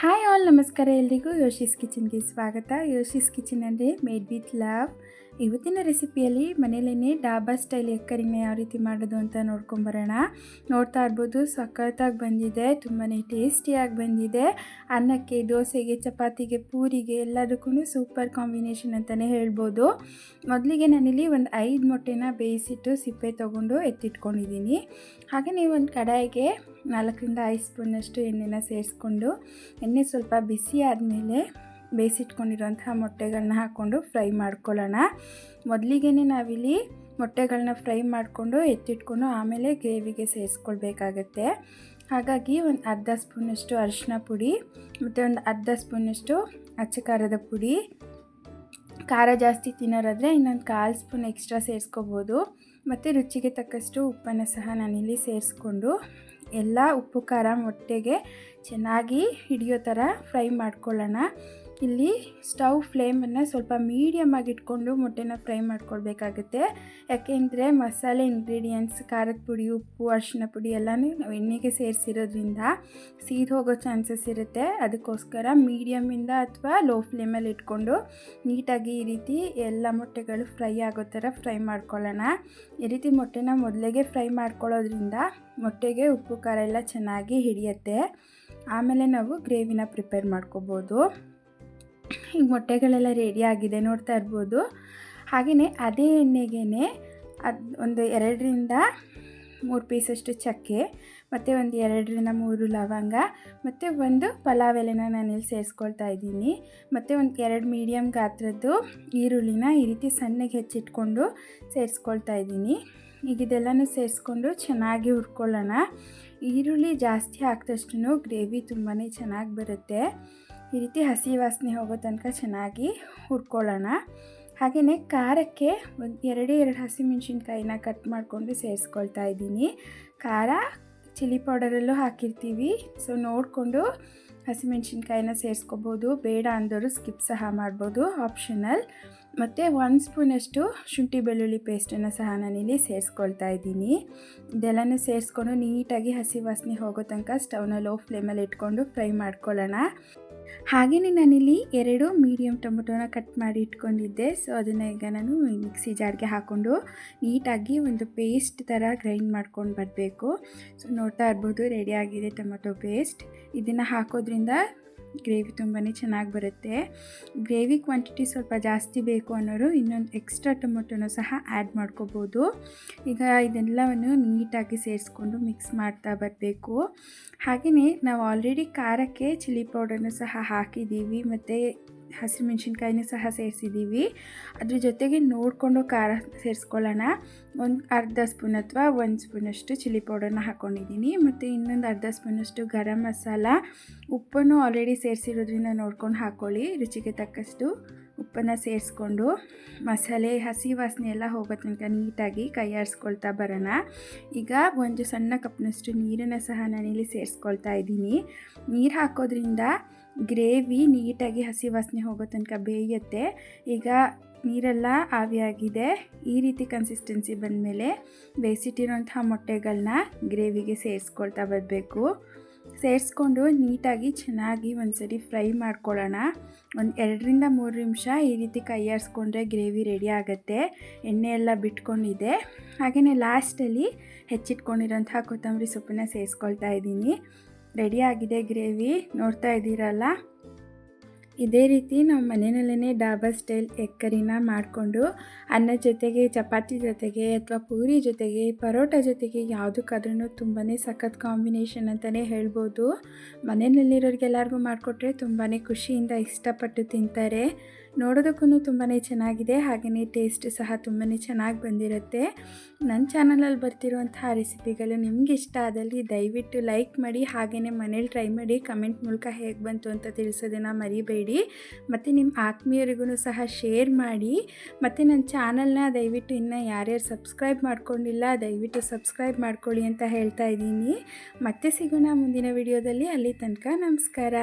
Hi all, ನಮಸ್ಕಾರ ಎಲ್ರಿಗೂ. ಯೋಶೀಸ್ ಕಿಚನ್ಗೆ ಸ್ವಾಗತ. ಯೋಶೀಸ್ ಕಿಚನ್ ಅಂದರೆ ಮೇಡ್ ವಿತ್ ಲವ್. ಇವತ್ತಿನ ರೆಸಿಪಿಯಲ್ಲಿ ಮನೆಯಲ್ಲೇ ಡಾಬಾ ಸ್ಟೈಲ್ ಎಗ್ ಕರಿನ ಯಾವ ರೀತಿ ಮಾಡೋದು ಅಂತ ನೋಡ್ಕೊಂಬರೋಣ. ನೋಡ್ತಾ ಇರ್ಬೋದು, ಸಖತ್ತಾಗಿ ಬಂದಿದೆ, ತುಂಬಾ ಟೇಸ್ಟಿಯಾಗಿ ಬಂದಿದೆ. ಅನ್ನಕ್ಕೆ, ದೋಸೆಗೆ, ಚಪಾತಿಗೆ, ಪೂರಿಗೆ ಎಲ್ಲದಕ್ಕೂ ಸೂಪರ್ ಕಾಂಬಿನೇಷನ್ ಅಂತಲೇ ಹೇಳ್ಬೋದು. ಮೊದಲಿಗೆ ನಾನಿಲ್ಲಿ ಒಂದು 5 ಮೊಟ್ಟೆನ ಬೇಯಿಸಿಟ್ಟು ಸಿಪ್ಪೆ ತೊಗೊಂಡು ಎತ್ತಿಟ್ಕೊಂಡಿದ್ದೀನಿ. ಹಾಗೆಯೇ ಒಂದು ಕಡಾಯಿಗೆ 4ರಿಂದ 5 ಸ್ಪೂನಷ್ಟು ಎಣ್ಣೆನ ಸೇರಿಸ್ಕೊಂಡು, ಎಣ್ಣೆ ಸ್ವಲ್ಪ ಬಿಸಿ ಆದಮೇಲೆ ಬೇಯಿಸಿಟ್ಕೊಂಡಿರೋಂತಹ ಮೊಟ್ಟೆಗಳನ್ನ ಹಾಕ್ಕೊಂಡು ಫ್ರೈ ಮಾಡ್ಕೊಳ್ಳೋಣ. ಮೊದಲಿಗೆ ನಾವಿಲ್ಲಿ ಮೊಟ್ಟೆಗಳನ್ನ ಫ್ರೈ ಮಾಡಿಕೊಂಡು ಎತ್ತಿಟ್ಕೊಂಡು ಆಮೇಲೆ ಗ್ರೇವಿಗೆ ಸೇರಿಸ್ಕೊಳ್ಬೇಕಾಗತ್ತೆ. ಹಾಗಾಗಿ ಒಂದು ಅರ್ಧ ಸ್ಪೂನಷ್ಟು ಅರಿಶಿನ ಪುಡಿ ಮತ್ತು ಒಂದು ಅರ್ಧ ಸ್ಪೂನಷ್ಟು ಅಚ್ಚ ಖಾರದ ಪುಡಿ. ಖಾರ ಜಾಸ್ತಿ ತಿನ್ನೋರಾದರೆ ಇನ್ನೊಂದು 1/4 ಸ್ಪೂನ್ ಎಕ್ಸ್ಟ್ರಾ ಸೇರಿಸ್ಕೋಬೋದು. ಮತ್ತು ರುಚಿಗೆ ತಕ್ಕಷ್ಟು ಉಪ್ಪನ್ನು ಸಹ ನಾನಿಲ್ಲಿ ಸೇರಿಸ್ಕೊಂಡು ಎಲ್ಲ ಉಪ್ಪು ಖಾರ ಮೊಟ್ಟೆಗೆ ಚೆನ್ನಾಗಿ ಹಿಡಿಯೋ ಥರ ಫ್ರೈ ಮಾಡ್ಕೊಳ್ಳೋಣ. ಇಲ್ಲಿ ಸ್ಟವ್ ಫ್ಲೇಮನ್ನು ಸ್ವಲ್ಪ ಮೀಡಿಯಮ್ ಆಗಿ ಇಟ್ಕೊಂಡು ಮೊಟ್ಟೆನ ಫ್ರೈ ಮಾಡ್ಕೊಳ್ಬೇಕಾಗುತ್ತೆ. ಯಾಕೆಂದರೆ ಮಸಾಲೆ ಇಂಗ್ರೀಡಿಯೆಂಟ್ಸ್, ಖಾರದ ಪುಡಿ, ಉಪ್ಪು, ಅರಿಶಿನ ಪುಡಿ ಎಲ್ಲನೂ ನಾವು ಎಣ್ಣೆಗೆ ಸೇರಿಸಿರೋದ್ರಿಂದ ಸೀದ್ ಹೋಗೋ ಚಾನ್ಸಸ್ ಇರುತ್ತೆ. ಅದಕ್ಕೋಸ್ಕರ ಮೀಡಿಯಮಿಂದ ಅಥವಾ ಲೋ ಫ್ಲೇಮಲ್ಲಿ ಇಟ್ಕೊಂಡು ನೀಟಾಗಿ ಈ ರೀತಿ ಎಲ್ಲ ಮೊಟ್ಟೆಗಳು ಫ್ರೈ ಆಗೋ ಥರ ಫ್ರೈ ಮಾಡ್ಕೊಳ್ಳೋಣ. ಈ ರೀತಿ ಮೊಟ್ಟೆನ ಮೊದಲಿಗೆ ಫ್ರೈ ಮಾಡ್ಕೊಳ್ಳೋದ್ರಿಂದ ಮೊಟ್ಟೆಗೆ ಉಪ್ಪು ಖಾರ ಎಲ್ಲ ಚೆನ್ನಾಗಿ ಹಿಡಿಯುತ್ತೆ. ಆಮೇಲೆ ನಾವು ಗ್ರೇವಿನ ಪ್ರಿಪೇರ್ ಮಾಡ್ಕೋಬೋದು. ಈಗ ಮೊಟ್ಟೆಗಳೆಲ್ಲ ರೆಡಿ ಆಗಿದೆ, ನೋಡ್ತಾ ಇರ್ಬೋದು. ಹಾಗೆಯೇ ಅದೇ ಎಣ್ಣೆಗೆ ಒಂದು 2ರಿಂದ 3 ಪೀಸಷ್ಟು ಚಕ್ಕೆ ಮತ್ತು ಒಂದು 2ರಿಂದ 3 ಲವಂಗ ಮತ್ತು ಒಂದು ಪಲಾವ್ ಎಲೆನ ನಾನಿಲ್ಲಿ ಸೇರಿಸ್ಕೊಳ್ತಾ ಇದ್ದೀನಿ. ಮತ್ತು ಒಂದು 2 ಮೀಡಿಯಮ್ ಗಾತ್ರದ್ದು ಈರುಳ್ಳಿನ ಈ ರೀತಿ ಸಣ್ಣಗೆ ಹೆಚ್ಚಿಟ್ಕೊಂಡು ಸೇರಿಸ್ಕೊಳ್ತಾ ಇದ್ದೀನಿ. ಈಗ ಇದೆಲ್ಲನೂ ಸೇರಿಸ್ಕೊಂಡು ಚೆನ್ನಾಗಿ ಹುರ್ಕೊಳ್ಳೋಣ. ಈರುಳ್ಳಿ ಜಾಸ್ತಿ ಹಾಕಿದಷ್ಟು ಗ್ರೇವಿ ತುಂಬಾ ಚೆನ್ನಾಗಿ ಬರುತ್ತೆ. ಈ ರೀತಿ ಹಸಿ ವಾಸನೆ ಹೋಗೋ ತನಕ ಚೆನ್ನಾಗಿ ಹುರ್ಕೊಳ್ಳೋಣ. ಹಾಗೆಯೇ ಖಾರಕ್ಕೆ ಒಂದು 2 ಹಸಿಮೆಣ್ಸಿನ್ಕಾಯಿನ ಕಟ್ ಮಾಡಿಕೊಂಡು ಸೇರಿಸ್ಕೊಳ್ತಾ ಇದ್ದೀನಿ. ಖಾರ ಚಿಲ್ಲಿ ಪೌಡರಲ್ಲೂ ಹಾಕಿರ್ತೀವಿ, ಸೊ ನೋಡಿಕೊಂಡು ಹಸಿಮೆಣ್ಸಿನ್ಕಾಯಿನ ಸೇರಿಸ್ಕೋಬೋದು. ಬೇಡ ಅಂದವರು ಸ್ಕಿಪ್ ಸಹ ಮಾಡ್ಬೋದು, ಆಪ್ಷನಲ್. ಮತ್ತು 1 ಸ್ಪೂನಷ್ಟು ಶುಂಠಿ ಬೆಳ್ಳುಳ್ಳಿ ಪೇಸ್ಟನ್ನು ಸಹ ನಾನಿಲ್ಲಿ ಸೇರಿಸ್ಕೊಳ್ತಾ ಇದ್ದೀನಿ. ಇದೆಲ್ಲನೂ ಸೇರಿಸ್ಕೊಂಡು ನೀಟಾಗಿ ಹಸಿ ವಾಸನೆ ಹೋಗೋ ತನಕ ಸ್ಟವ್ನ ಲೋ ಫ್ಲೇಮಲ್ಲಿ ಇಟ್ಕೊಂಡು ಫ್ರೈ ಮಾಡ್ಕೊಳ್ಳೋಣ. ಹಾಗೆಯೇ ನಾನಿಲ್ಲಿ 2 ಮೀಡಿಯಮ್ ಟೊಮೊಟೊನ ಕಟ್ ಮಾಡಿ ಇಟ್ಕೊಂಡಿದ್ದೆ. ಸೊ ಅದನ್ನು ಈಗ ನಾನು ಮಿಕ್ಸಿ ಜಾರ್ಗೆ ಹಾಕ್ಕೊಂಡು ನೀಟಾಗಿ ಒಂದು ಪೇಸ್ಟ್ ಥರ ಗ್ರೈಂಡ್ ಮಾಡ್ಕೊಂಡು ಬರಬೇಕು. ಸೊ ನೋಡ್ತಾ ಇರ್ಬೋದು, ರೆಡಿಯಾಗಿದೆ ಟೊಮೊಟೊ ಪೇಸ್ಟ್. ಇದನ್ನು ಹಾಕೋದ್ರಿಂದ ಗ್ರೇವಿ ತುಂಬಾ ಚೆನ್ನಾಗಿ ಬರುತ್ತೆ. ಗ್ರೇವಿ ಕ್ವಾಂಟಿಟಿ ಸ್ವಲ್ಪ ಜಾಸ್ತಿ ಬೇಕು ಅನ್ನೋರು ಇನ್ನೊಂದು ಎಕ್ಸ್ಟ್ರಾ ಟೊಮೊಟೊನ ಸಹ ಆ್ಯಡ್ ಮಾಡ್ಕೋಬೋದು. ಈಗ ಇದೆಲ್ಲವನ್ನು ನೀಟಾಗಿ ಸೇರಿಸ್ಕೊಂಡು ಮಿಕ್ಸ್ ಮಾಡ್ತಾ ಬರಬೇಕು. ಹಾಗೆಯೇ ನಾವು ಆಲ್ರೆಡಿ ಖಾರಕ್ಕೆ ಚಿಲ್ಲಿ ಪೌಡರ್ನ ಸಹ ಹಾಕಿದ್ದೀವಿ ಮತ್ತು ಹಸಿಮೆಣ್ಸಿನ್ಕಾಯಿನೂ ಸಹ ಸೇರಿಸಿದ್ದೀವಿ. ಅದ್ರ ಜೊತೆಗೆ ನೋಡಿಕೊಂಡು ಖಾರ ಸೇರಿಸ್ಕೊಳ್ಳೋಣ. ಒಂದು ಅರ್ಧ ಸ್ಪೂನ್ ಅಥವಾ 1 ಸ್ಪೂನಷ್ಟು ಚಿಲ್ಲಿ ಪೌಡರ್ನ ಹಾಕ್ಕೊಂಡಿದ್ದೀನಿ. ಮತ್ತು ಇನ್ನೊಂದು ಅರ್ಧ ಸ್ಪೂನಷ್ಟು ಗರಂ ಮಸಾಲ. ಉಪ್ಪನ್ನು ಆಲ್ರೆಡಿ ಸೇರಿಸಿರೋದ್ರಿಂದ ನೋಡ್ಕೊಂಡು ಹಾಕ್ಕೊಳ್ಳಿ. ರುಚಿಗೆ ತಕ್ಕಷ್ಟು ಉಪ್ಪನ್ನು ಸೇರಿಸ್ಕೊಂಡು ಮಸಾಲೆ ಹಸಿ ವಾಸನೆ ಎಲ್ಲ ಹೋಗೋ ತನಕ ನೀಟಾಗಿ ಕೈ ಆಡಿಸ್ಕೊಳ್ತಾ ಬರೋಣ. ಈಗ ಒಂದು ಸಣ್ಣ ಕಪ್ನಷ್ಟು ನೀರನ್ನು ಸಹ ನಾನಿಲ್ಲಿ ಸೇರಿಸ್ಕೊಳ್ತಾ ಇದ್ದೀನಿ. ನೀರು ಹಾಕೋದ್ರಿಂದ ಗ್ರೇವಿ ನೀಟಾಗಿ ಹಸಿ ವಾಸನೆ ಹೋಗೋ ತನಕ ಬೇಯುತ್ತೆ. ಈಗ ನೀರೆಲ್ಲ ಆವಿಯಾಗಿದೆ. ಈ ರೀತಿ ಕನ್ಸಿಸ್ಟೆನ್ಸಿ ಬಂದಮೇಲೆ ಬೇಯಿಸಿಟ್ಟಿರೋಂತಹ ಮೊಟ್ಟೆಗಳನ್ನ ಗ್ರೇವಿಗೆ ಸೇರಿಸ್ಕೊಳ್ತಾ ಬರಬೇಕು. ಸೇರಿಸ್ಕೊಂಡು ನೀಟಾಗಿ ಚೆನ್ನಾಗಿ ಒಂದ್ಸರಿ ಫ್ರೈ ಮಾಡ್ಕೊಳ್ಳೋಣ. ಒಂದು 2ರಿಂದ 3 ನಿಮಿಷ ಈ ರೀತಿ ಕೈ ಆಡಿಸ್ಕೊಂಡ್ರೆ ಗ್ರೇವಿ ರೆಡಿ ಆಗುತ್ತೆ. ಎಣ್ಣೆ ಎಲ್ಲ ಬಿಟ್ಕೊಂಡಿದೆ. ಹಾಗೆಯೇ ಲಾಸ್ಟಲ್ಲಿ ಹೆಚ್ಚಿಟ್ಕೊಂಡಿರೋಂತಹ ಕೊತ್ತಂಬರಿ ಸೊಪ್ಪನ್ನು ಸೇರಿಸ್ಕೊಳ್ತಾ ಇದ್ದೀನಿ. ರೆಡಿಯಾಗಿದೆ ಗ್ರೇವಿ, ನೋಡ್ತಾ ಇದ್ದೀರಲ್ಲ. ಇದೇ ರೀತಿ ನಾವು ಮನೆಯಲ್ಲೇ ಡಾಬಾ ಸ್ಟೈಲ್ ಎಗ್ ಕರಿನ ಮಾಡಿಕೊಂಡು ಅನ್ನದ ಜೊತೆಗೆ, ಚಪಾತಿ ಜೊತೆಗೆ ಅಥವಾ ಪೂರಿ ಜೊತೆಗೆ, ಪರೋಟ ಜೊತೆಗೆ ಯಾವುದಕ್ಕಾದ್ರೂ ತುಂಬಾ ಸಖತ್ ಕಾಂಬಿನೇಷನ್ ಅಂತಲೇ ಹೇಳ್ಬೋದು. ಮನೆಯಲ್ಲಿರೋರಿಗೆಲ್ಲರಿಗೂ ಮಾಡಿಕೊಟ್ರೆ ತುಂಬಾ ಖುಷಿಯಿಂದ ಇಷ್ಟಪಟ್ಟು ತಿಂತಾರೆ. ನೋಡೋದಕ್ಕೂ ತುಂಬಾ ಚೆನ್ನಾಗಿದೆ. ಹಾಗೆಯೇ ಟೇಸ್ಟ್ ಸಹ ತುಂಬಾ ಚೆನ್ನಾಗಿ ಬಂದಿರುತ್ತೆ. ನನ್ನ ಚಾನಲಲ್ಲಿ ಬರ್ತಿರುವಂತಹ ರೆಸಿಪಿಗಳು ನಿಮ್ಗೆ ಇಷ್ಟ ಆದಲ್ಲಿ ದಯವಿಟ್ಟು ಲೈಕ್ ಮಾಡಿ. ಹಾಗೆಯೇ ಮನೇಲಿ ಟ್ರೈ ಮಾಡಿ ಕಮೆಂಟ್ ಮೂಲಕ ಹೇಗೆ ಬಂತು ಅಂತ ತಿಳಿಸೋದನ್ನು ಮರಿಬೇಡಿ. ಮತ್ತು ನಿಮ್ಮ ಆತ್ಮೀಯರಿಗೂ ಸಹ ಶೇರ್ ಮಾಡಿ. ಮತ್ತು ನನ್ನ ಚಾನಲ್ನ ದಯವಿಟ್ಟು ಇನ್ನೂ ಯಾರ್ಯಾರು ಸಬ್ಸ್ಕ್ರೈಬ್ ಮಾಡ್ಕೊಂಡಿಲ್ಲ ದಯವಿಟ್ಟು ಸಬ್ಸ್ಕ್ರೈಬ್ ಮಾಡ್ಕೊಳ್ಳಿ ಅಂತ ಹೇಳ್ತಾ ಇದ್ದೀನಿ. ಮತ್ತೆ ಸಿಗೋಣ ಮುಂದಿನ ವಿಡಿಯೋದಲ್ಲಿ. ಅಲ್ಲಿ ತನಕ ನಮಸ್ಕಾರ.